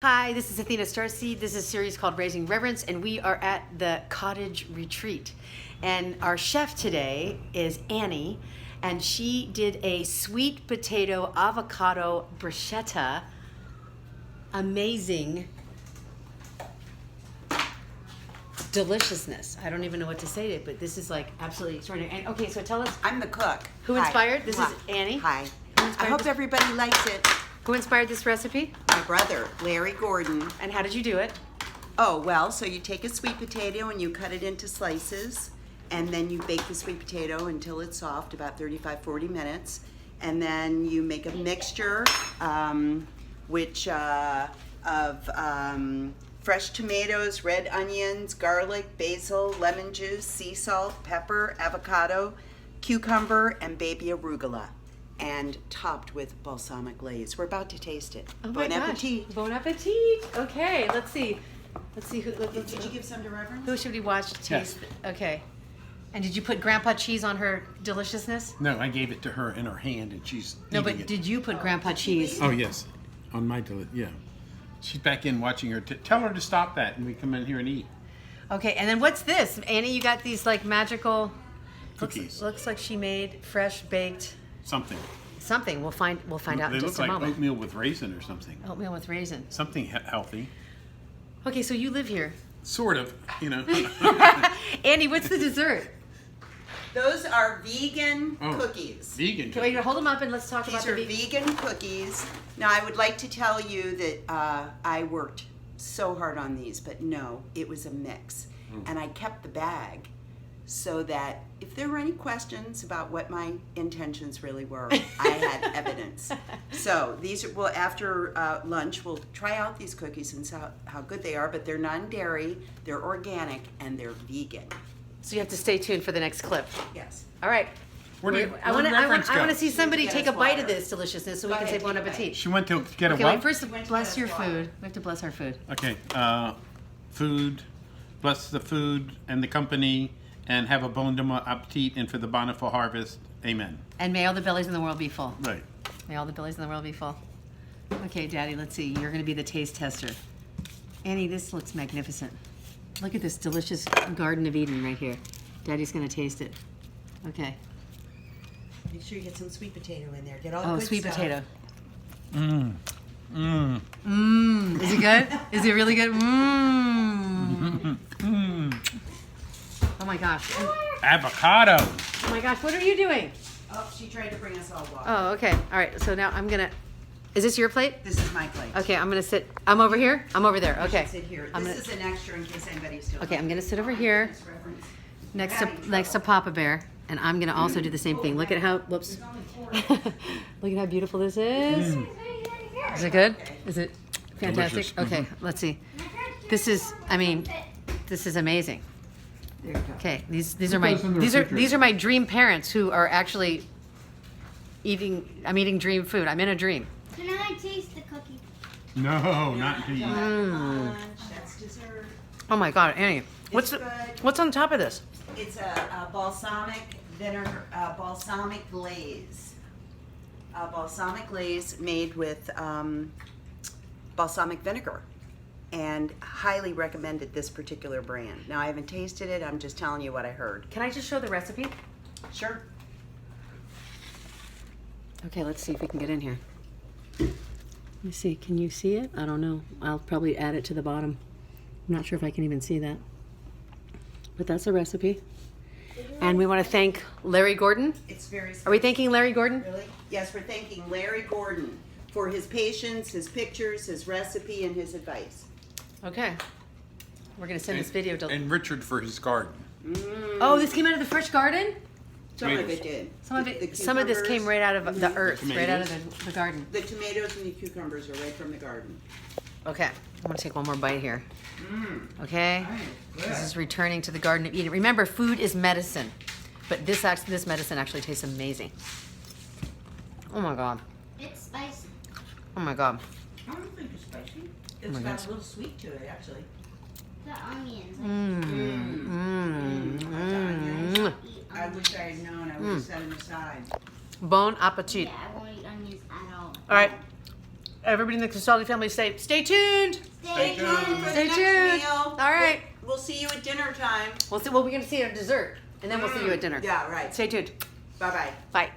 Hi, this is Athena Starseed. This is a series called Raising Reverence, and we are at the Cottage Retreat. And our chef today is Annie, and she did a sweet potato avocado bruschetta. Amazing deliciousness. I don't even know what to say to it, but this is like absolutely extraordinary. And okay, so tell us. I'm the cook. Who inspired? This is Annie. Hi. I hope everybody likes it. Who inspired this recipe? My brother, Larry Gordon. And how did you do it? Oh, well, so you take a sweet potato and you cut it into slices, and then you bake the sweet potato until it's soft, about 35-40 minutes. And then you make a mixture of fresh tomatoes, red onions, garlic, basil, lemon juice, sea salt, pepper, avocado, cucumber, and baby arugula, and topped with balsamic glaze. We're about to taste it. Oh Bon my gosh. appetit. Bon appetit. Okay, let's see. Who. Did you give some to Reverence? Who should we watch taste? Yes. Okay. And did you put grandpa cheese on her deliciousness? No, I gave it to her in her hand, and she's No, eating but it. did you put grandpa cheese? Oh yes, on my yeah. She's back in watching her. Tell her to stop that, and we come in here and eat. Okay, and then what's this? Annie, you got these like magical Cookies. Looks like she made fresh baked Something. something. We'll find out They in look just a like moment. oatmeal with raisin or something. Oatmeal with raisin. Something healthy. Okay, so you live here. Sort of, you know. Annie, what's the dessert? Those are vegan Oh, cookies. Vegan. Wait, hold them up and let's talk about These the are vegan cookies. Now, I would like to tell you that I worked so hard on these, but no, it was a mix. And I kept the bag so that if there were any questions about what my intentions really were, I had evidence. So these will, after lunch, we'll try out these cookies and see how good they are, but they're non-dairy, they're organic, and they're vegan. So you have to stay tuned for the next clip. Yes. All right. I want to see somebody Get take us a bite of water. this deliciousness so we Go can say ahead, bon take a bite. appetit. She went to get Okay, a what? wait, first went to bless get your us water. food. We have to bless our food. Okay. Food. Bless the food and the company, and have a bon appetit, and for the bountiful harvest. Amen. And may all the bellies in the world be full. Right. May all the bellies in the world be full. Okay, Daddy, let's see. You're going to be the taste tester. Annie, this looks magnificent. Look at this delicious Garden of Eden right here. Daddy's going to taste it. Okay. Make sure you get some sweet potato in there. Get all the Oh, good sweet stuff. potato. Mmm. Mmm. Mmm. Is it good? Is it really good? Mmm. Mmm. Oh my gosh. Avocado. Oh my gosh, what are you doing? Oh, she tried to bring us all water. Oh, okay. All right, so now I'm going to... Is this your plate? This is my plate. Okay, I'm going to sit... I'm over here? I'm over there. You Okay. should sit here. I'm This gonna- is an extra in case anybody's still. Okay, I'm going to sit over here Reverence. next to Papa Bear, and I'm going to also do the same thing. Look at how... Whoops. Look at how beautiful this is. Is it good? Is it fantastic? Delicious. Okay, let's see. This is... I mean, this is amazing. There you go. Okay, these are Put my those in the these are refrigerator. my dream parents who are actually eating. I'm eating dream food. I'm in a dream. Can I taste the cookie? No, not until you. Mm. That's dessert. Oh my God, Annie, It's good. what's on top of this? It's a balsamic vinegar, balsamic glaze. Balsamic glaze made with balsamic vinegar, and highly recommended this particular brand. Now I haven't tasted it. I'm just telling you what I heard. Can I just show the recipe? Sure. Okay, let's see if we can get in here. Let me see. Can you see it? I don't know. I'll probably add it to the bottom. I'm not sure if I can even see that. But that's a recipe. And we want to thank Larry Gordon. It's very. Are we thanking Larry Gordon? Really? Yes, we're thanking Larry Gordon for his patience, his pictures, his recipe, and his advice. Okay. We're going to send this video to... And Richard for his garden. Oh, this came out of the fresh garden? Some of Tomatoes. it did. Some of this came right out of the earth, The right out of tomatoes. the garden. The tomatoes and the cucumbers are right from the garden. Okay, I'm gonna take one more bite here. Okay, Good. this is returning to the Garden of Eden. Remember, food is medicine, but this medicine actually tastes amazing. Oh my God! It's spicy. Oh my God! I don't think it's spicy. Oh It's my got gosh. a little sweet to it, actually. The onions. I wish I had known. I would have set them aside. Bon appetit! Yeah, I won't eat onions at all. All right, everybody in the Castaldi family say, stay tuned. Stay tuned for the Stay next tuned. meal. All right. We'll see you at dinner time. We'll see. Well, we're gonna see you at dessert, and then we'll see you at dinner. Yeah, right. Stay tuned. Bye-bye. Bye.